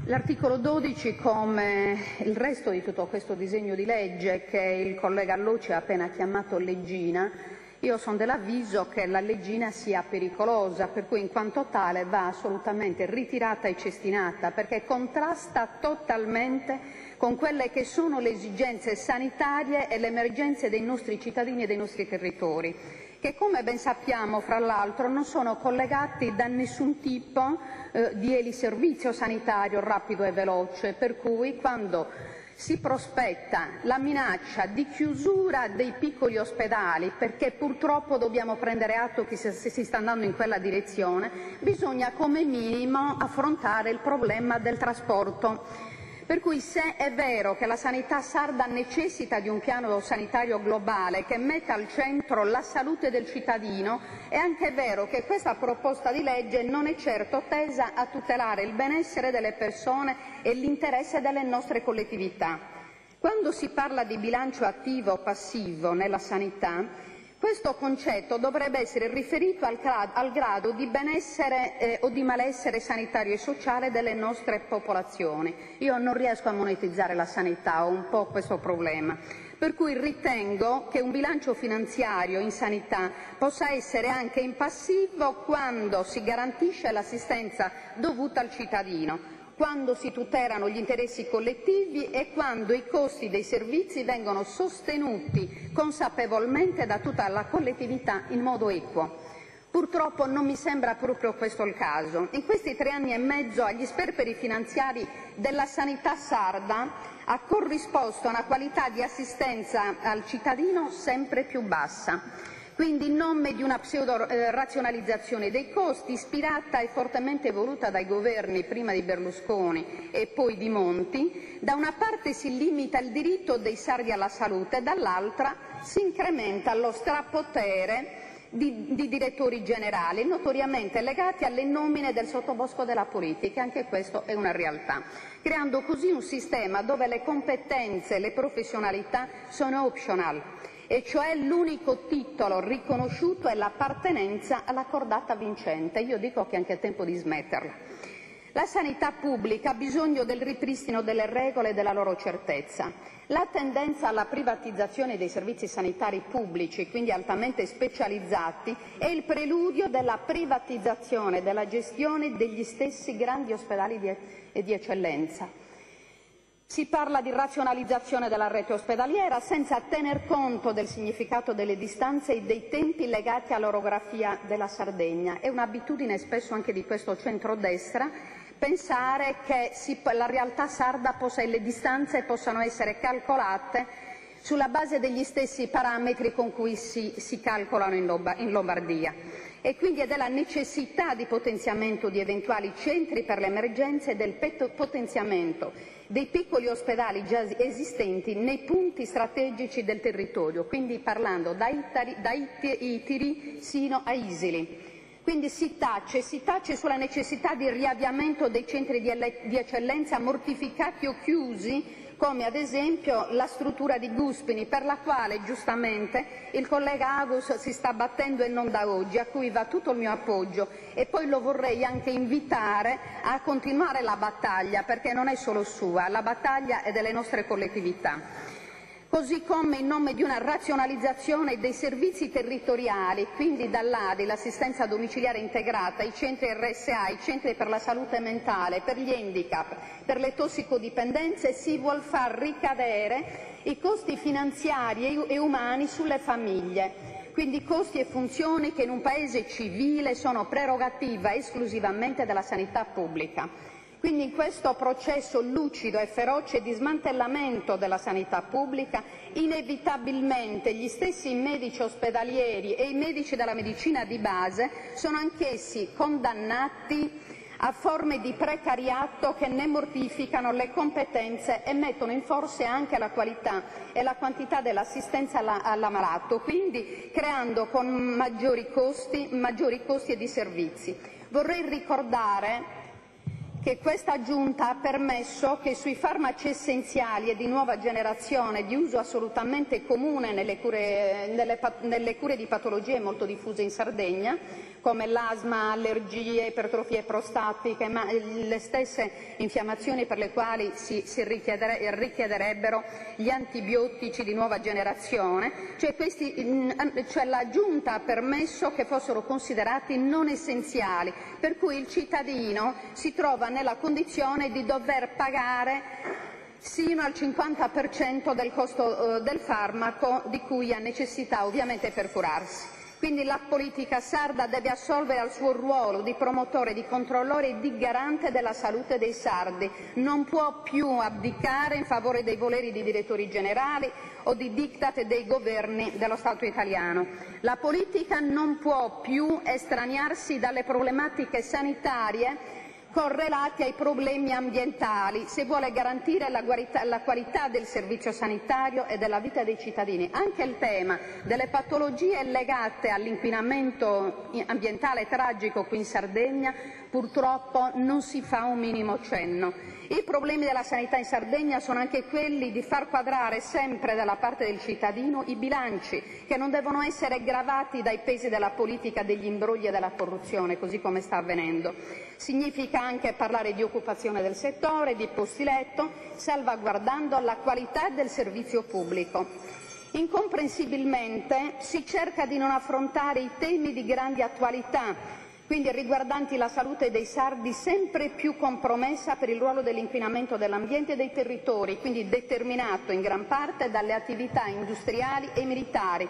L'articolo 12, come il resto di tutto questo disegno di legge che il collega Alloci ha appena chiamato leggina, io sono dell'avviso che la leggina sia pericolosa, per cui in quanto tale va assolutamente ritirata e cestinata, perché contrasta totalmente con quelle che sono le esigenze sanitarie e le emergenze dei nostri cittadini e dei nostri territori, che come ben sappiamo fra l'altro non sono collegati da nessun tipo di eliservizio sanitario rapido e veloce, per cui quando si prospetta la minaccia di chiusura dei piccoli ospedali, perché purtroppo dobbiamo prendere atto che si sta andando in quella direzione, bisogna come minimo affrontare il problema del trasporto. Per cui se è vero che la sanità sarda necessita di un piano sanitario globale che metta al centro la salute del cittadino, è anche vero che questa proposta di legge non è certo tesa a tutelare il benessere delle persone e l'interesse delle nostre collettività. Quando si parla di bilancio attivo o passivo nella sanità, questo concetto dovrebbe essere riferito al grado di benessere o di malessere sanitario e sociale delle nostre popolazioni. Io non riesco a monetizzare la sanità, ho un po' questo problema. Per cui ritengo che un bilancio finanziario in sanità possa essere anche in passivo quando si garantisce l'assistenza dovuta al cittadino, quando si tutelano gli interessi collettivi e quando i costi dei servizi vengono sostenuti consapevolmente da tutta la collettività in modo equo. Purtroppo non mi sembra proprio questo il caso. In questi 3 anni e mezzo agli sperperi finanziari della sanità sarda ha corrisposto una qualità di assistenza al cittadino sempre più bassa. Quindi in nome di una pseudo-razionalizzazione dei costi, ispirata e fortemente voluta dai governi prima di Berlusconi e poi di Monti, da una parte si limita il diritto dei sardi alla salute, dall'altra si incrementa lo strapotere di direttori generali, notoriamente legati alle nomine del sottobosco della politica, anche questo è una realtà, creando così un sistema dove le competenze e le professionalità sono optional, e cioè l'unico titolo riconosciuto è l'appartenenza alla cordata vincente. Io dico che è anche tempo di smetterla. La sanità pubblica ha bisogno del ripristino delle regole e della loro certezza. La tendenza alla privatizzazione dei servizi sanitari pubblici, quindi altamente specializzati, è il preludio della privatizzazione della gestione degli stessi grandi ospedali di eccellenza. Si parla di razionalizzazione della rete ospedaliera senza tener conto del significato delle distanze e dei tempi legati all'orografia della Sardegna. È un'abitudine spesso anche di questo centrodestra pensare che la realtà sarda e le distanze possano essere calcolate sulla base degli stessi parametri con cui si calcolano in Lombardia. E quindi è della necessità di potenziamento di eventuali centri per le emergenze e del potenziamento dei piccoli ospedali già esistenti nei punti strategici del territorio, quindi parlando da Itiri sino a Isili. Quindi si tace sulla necessità di riavviamento dei centri di eccellenza mortificati o chiusi, come ad esempio la struttura di Guspini, per la quale giustamente il collega Agus si sta battendo e non da oggi, a cui va tutto il mio appoggio, e poi lo vorrei anche invitare a continuare la battaglia, perché non è solo sua, la battaglia è delle nostre collettività. Così come in nome di una razionalizzazione dei servizi territoriali, quindi dall'ADI, l'assistenza domiciliare integrata, i centri RSA, i centri per la salute mentale, per gli handicap, per le tossicodipendenze, si vuol far ricadere i costi finanziari e umani sulle famiglie. Quindi costi e funzioni che in un Paese civile sono prerogativa esclusivamente della sanità pubblica. Quindi in questo processo lucido e feroce di smantellamento della sanità pubblica, inevitabilmente gli stessi medici ospedalieri e i medici della medicina di base sono anch'essi condannati a forme di precariato che ne mortificano le competenze e mettono in forse anche la qualità e la quantità dell'assistenza all'ammalato, quindi creando con maggiori costi e di servizi. Vorrei ricordare che questa Giunta ha permesso che sui farmaci essenziali e di nuova generazione, di uso assolutamente comune nelle cure di patologie molto diffuse in Sardegna, come l'asma, allergie, ipertrofie prostatiche, ma le stesse infiammazioni per le quali si richiederebbero gli antibiotici di nuova generazione, cioè la Giunta ha permesso che fossero considerati non essenziali, per cui il cittadino si trova nella condizione di dover pagare sino al 50% del costo del farmaco di cui ha necessità ovviamente per curarsi. Quindi la politica sarda deve assolvere al suo ruolo di promotore, di controllore e di garante della salute dei sardi. Non può più abdicare in favore dei voleri di direttori generali o di diktat dei governi dello Stato italiano. La politica non può più estraniarsi dalle problematiche sanitarie correlati ai problemi ambientali, se vuole garantire la qualità del servizio sanitario e della vita dei cittadini. Anche il tema delle patologie legate all'inquinamento ambientale tragico qui in Sardegna purtroppo non si fa un minimo cenno. I problemi della sanità in Sardegna sono anche quelli di far quadrare sempre dalla parte del cittadino i bilanci, che non devono essere gravati dai pesi della politica, degli imbrogli e della corruzione, così come sta avvenendo. Significa anche parlare di occupazione del settore, di posti letto, salvaguardando la qualità del servizio pubblico. Incomprensibilmente si cerca di non affrontare i temi di grande attualità, quindi riguardanti la salute dei sardi, sempre più compromessa per il ruolo dell'inquinamento dell'ambiente e dei territori, quindi determinato in gran parte dalle attività industriali e militari.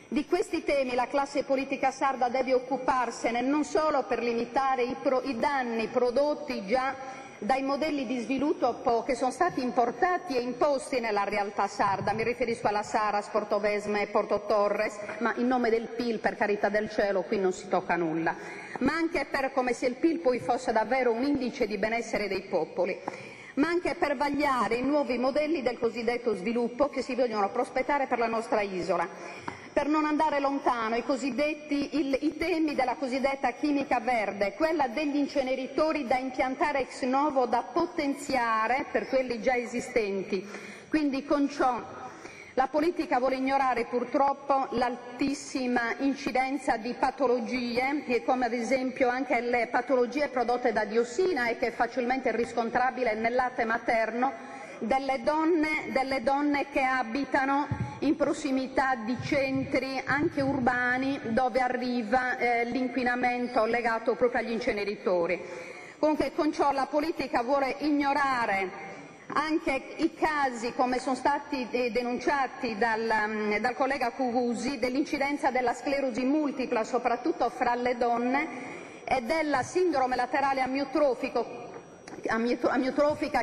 Di questi temi la classe politica sarda deve occuparsene non solo per limitare i danni prodotti già dai modelli di sviluppo che sono stati importati e imposti nella realtà sarda, mi riferisco alla Saras, Portovesme e Porto Torres, ma in nome del PIL, per carità del cielo, qui non si tocca nulla, ma anche per come se il PIL poi fosse davvero un indice di benessere dei popoli, ma anche per vagliare i nuovi modelli del cosiddetto sviluppo che si vogliono prospettare per la nostra isola. Per non andare lontano, i temi della cosiddetta chimica verde, quella degli inceneritori da impiantare ex novo, da potenziare per quelli già esistenti. Quindi con ciò la politica vuole ignorare purtroppo l'altissima incidenza di patologie, come ad esempio anche le patologie prodotte da diossina e che è facilmente riscontrabile nel latte materno delle donne che abitano in prossimità di centri anche urbani dove arriva l'inquinamento legato proprio agli inceneritori. Comunque con ciò la politica vuole ignorare anche i casi, come sono stati denunciati dal collega Cuvusi, dell'incidenza della sclerosi multipla soprattutto fra le donne e della sindrome laterale amiotrofica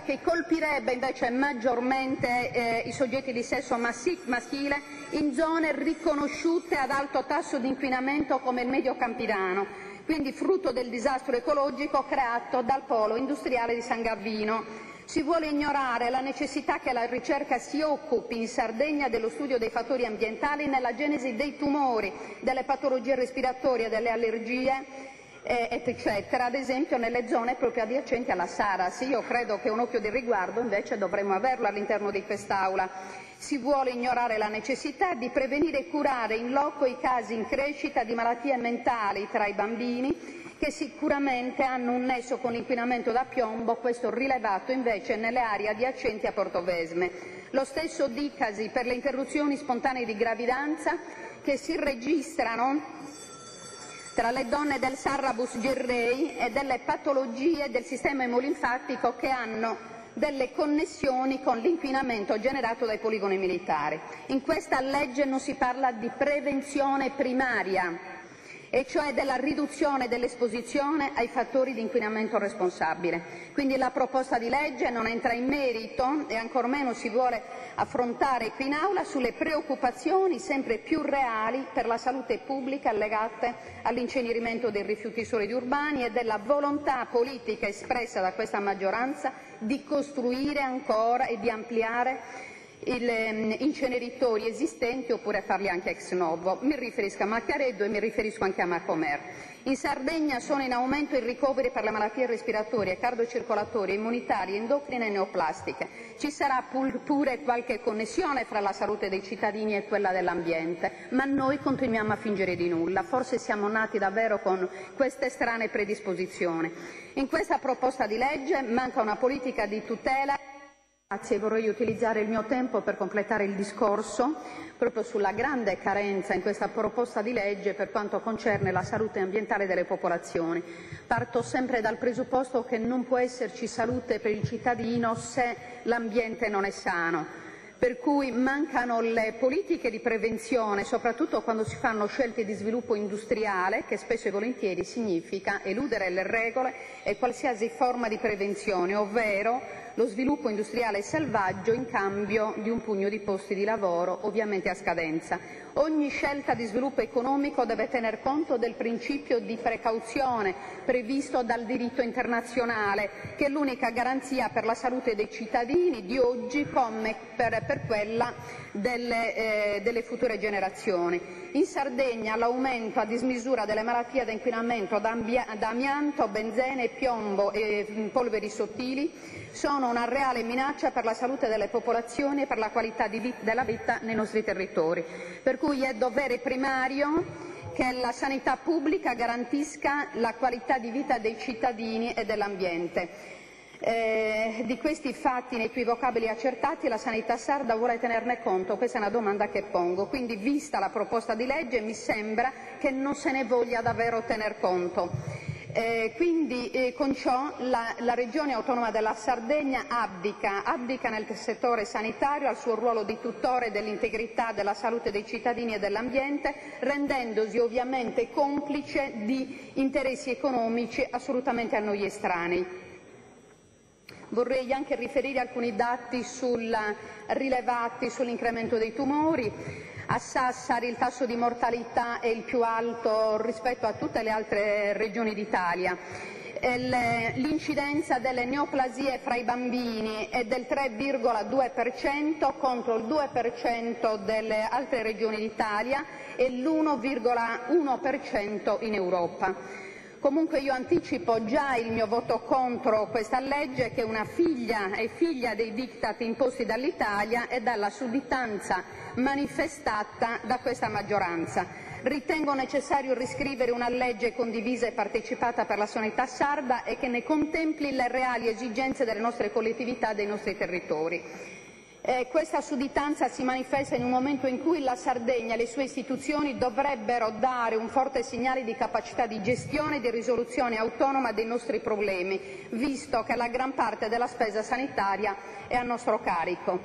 che colpirebbe invece maggiormente i soggetti di sesso maschile in zone riconosciute ad alto tasso di inquinamento come il Medio Campidano, quindi frutto del disastro ecologico creato dal polo industriale di San Gavino. Si vuole ignorare la necessità che la ricerca si occupi in Sardegna dello studio dei fattori ambientali nella genesi dei tumori, delle patologie respiratorie, delle allergie, eccetera, ad esempio nelle zone proprio adiacenti alla Saras. Io credo che un occhio di riguardo invece dovremmo averlo all'interno di quest'Aula. Si vuole ignorare la necessità di prevenire e curare in loco i casi in crescita di malattie mentali tra i bambini, che sicuramente hanno un nesso con l'inquinamento da piombo, questo rilevato invece nelle aree adiacenti a Portovesme. Lo stesso dicasi per le interruzioni spontanee di gravidanza che si registrano tra le donne del Sarrabus Gerrei e delle patologie del sistema emolinfatico che hanno delle connessioni con l'inquinamento generato dai poligoni militari. In questa legge non si parla di prevenzione primaria, e cioè della riduzione dell'esposizione ai fattori di inquinamento responsabile. Quindi la proposta di legge non entra in merito e ancor meno si vuole affrontare qui in Aula sulle preoccupazioni sempre più reali per la salute pubblica legate all'incenerimento dei rifiuti solidi urbani e della volontà politica espressa da questa maggioranza di costruire ancora e di ampliare inceneritori esistenti oppure farli anche ex novo. Mi riferisco a Macchiareddo e mi riferisco anche a Macomer. In Sardegna sono in aumento i ricoveri per le malattie respiratorie, cardiocircolatorie, immunitarie, endocrine e neoplastiche. Ci sarà pure qualche connessione fra la salute dei cittadini e quella dell'ambiente, ma noi continuiamo a fingere di nulla. Forse siamo nati davvero con queste strane predisposizioni. In questa proposta di legge manca una politica di tutela. Grazie, vorrei utilizzare il mio tempo per completare il discorso proprio sulla grande carenza in questa proposta di legge per quanto concerne la salute ambientale delle popolazioni. Parto sempre dal presupposto che non può esserci salute per il cittadino se l'ambiente non è sano. Per cui mancano le politiche di prevenzione, soprattutto quando si fanno scelte di sviluppo industriale, che spesso e volentieri significa eludere le regole e qualsiasi forma di prevenzione, ovvero lo sviluppo industriale selvaggio in cambio di un pugno di posti di lavoro, ovviamente a scadenza. Ogni scelta di sviluppo economico deve tener conto del principio di precauzione previsto dal diritto internazionale, che è l'unica garanzia per la salute dei cittadini di oggi come per quella delle future generazioni. In Sardegna l'aumento a dismisura delle malattie da inquinamento da amianto, benzene, piombo e polveri sottili sono una reale minaccia per la salute delle popolazioni e per la qualità della vita nei nostri territori. Per cui è dovere primario che la sanità pubblica garantisca la qualità di vita dei cittadini e dell'ambiente. Di questi fatti inequivocabili e accertati la sanità sarda vuole tenerne conto? Questa è una domanda che pongo. Quindi, vista la proposta di legge, mi sembra che non se ne voglia davvero tener conto. Con ciò la Regione Autonoma della Sardegna abdica nel settore sanitario al suo ruolo di tutore dell'integrità della salute dei cittadini e dell'ambiente, rendendosi ovviamente complice di interessi economici assolutamente a noi estranei. Vorrei anche riferire alcuni dati rilevati sull'incremento dei tumori. A Sassari il tasso di mortalità è il più alto rispetto a tutte le altre regioni d'Italia. L'incidenza delle neoplasie fra i bambini è del 3,2% contro il 2% delle altre regioni d'Italia e l'1,1% in Europa. Comunque io anticipo già il mio voto contro questa legge, che è figlia dei diktat imposti dall'Italia e dalla sudditanza manifestata da questa maggioranza. Ritengo necessario riscrivere una legge condivisa e partecipata per la sanità sarda e che ne contempli le reali esigenze delle nostre collettività e dei nostri territori. Questa sudditanza si manifesta in un momento in cui la Sardegna e le sue istituzioni dovrebbero dare un forte segnale di capacità di gestione e di risoluzione autonoma dei nostri problemi, visto che la gran parte della spesa sanitaria è a nostro carico.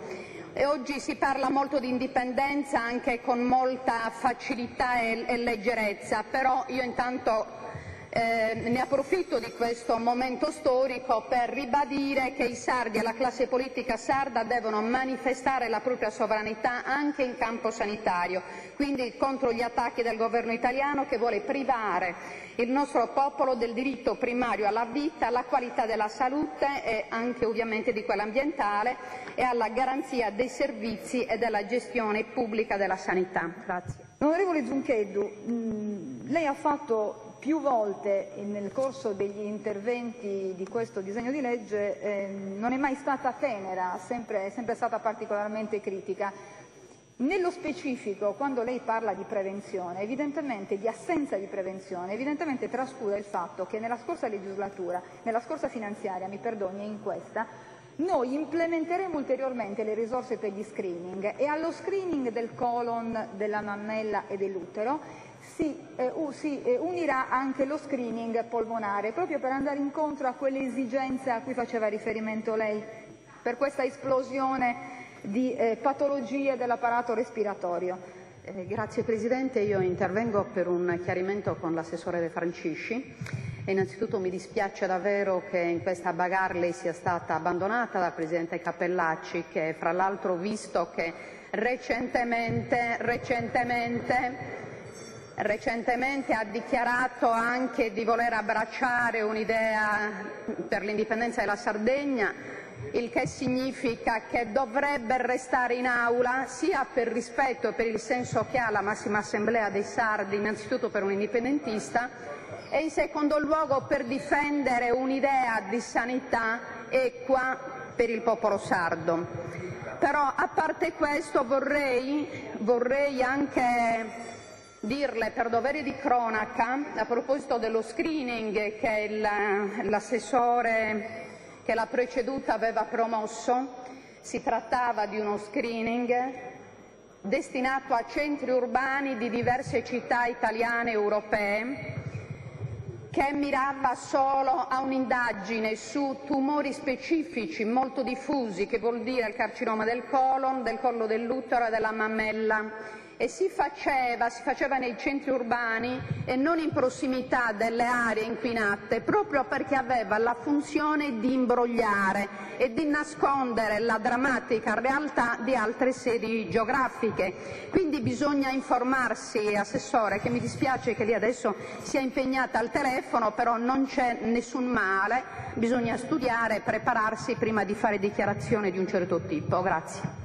Oggi si parla molto di indipendenza anche con molta facilità e leggerezza, però io intanto ne approfitto di questo momento storico per ribadire che i sardi e la classe politica sarda devono manifestare la propria sovranità anche in campo sanitario, quindi contro gli attacchi del governo italiano che vuole privare il nostro popolo del diritto primario alla vita, alla qualità della salute e anche ovviamente di quella ambientale e alla garanzia dei servizi e della gestione pubblica della sanità. Grazie. Onorevole Giunchedu, lei ha fatto più volte nel corso degli interventi di questo disegno di legge, non è mai stata tenera, è sempre stata particolarmente critica. Nello specifico, quando lei parla di prevenzione, evidentemente di assenza di prevenzione, evidentemente trascura il fatto che nella scorsa legislatura, nella scorsa finanziaria, mi perdoni, e in questa, noi implementeremo ulteriormente le risorse per gli screening e allo screening del colon, della mammella e dell'utero si unirà anche lo screening polmonare, proprio per andare incontro a quelle esigenze a cui faceva riferimento lei, per questa esplosione di patologie dell'apparato respiratorio. Grazie Presidente, io intervengo per un chiarimento con l'assessore De Francisci. Innanzitutto mi dispiace davvero che in questa bagarre lei sia stata abbandonata dal Presidente Cappellacci, che fra l'altro, visto che recentemente ha dichiarato anche di voler abbracciare un'idea per l'indipendenza della Sardegna, il che significa che dovrebbe restare in aula sia per rispetto e per il senso che ha la massima assemblea dei sardi, innanzitutto per un indipendentista, e in secondo luogo per difendere un'idea di sanità equa per il popolo sardo. Però a parte questo vorrei anche dirle, per dovere di cronaca, a proposito dello screening che l'assessore che l'ha preceduta aveva promosso, si trattava di uno screening destinato a centri urbani di diverse città italiane e europee, che mirava solo a un'indagine su tumori specifici molto diffusi, che vuol dire il carcinoma del colon, del collo dell'utero e della mammella, e si faceva nei centri urbani e non in prossimità delle aree inquinate, proprio perché aveva la funzione di imbrogliare e di nascondere la drammatica realtà di altre sedi geografiche. Quindi bisogna informarsi, Assessore, che mi dispiace che lei adesso sia impegnata al telefono, però non c'è nessun male, bisogna studiare e prepararsi prima di fare dichiarazioni di un certo tipo. Grazie.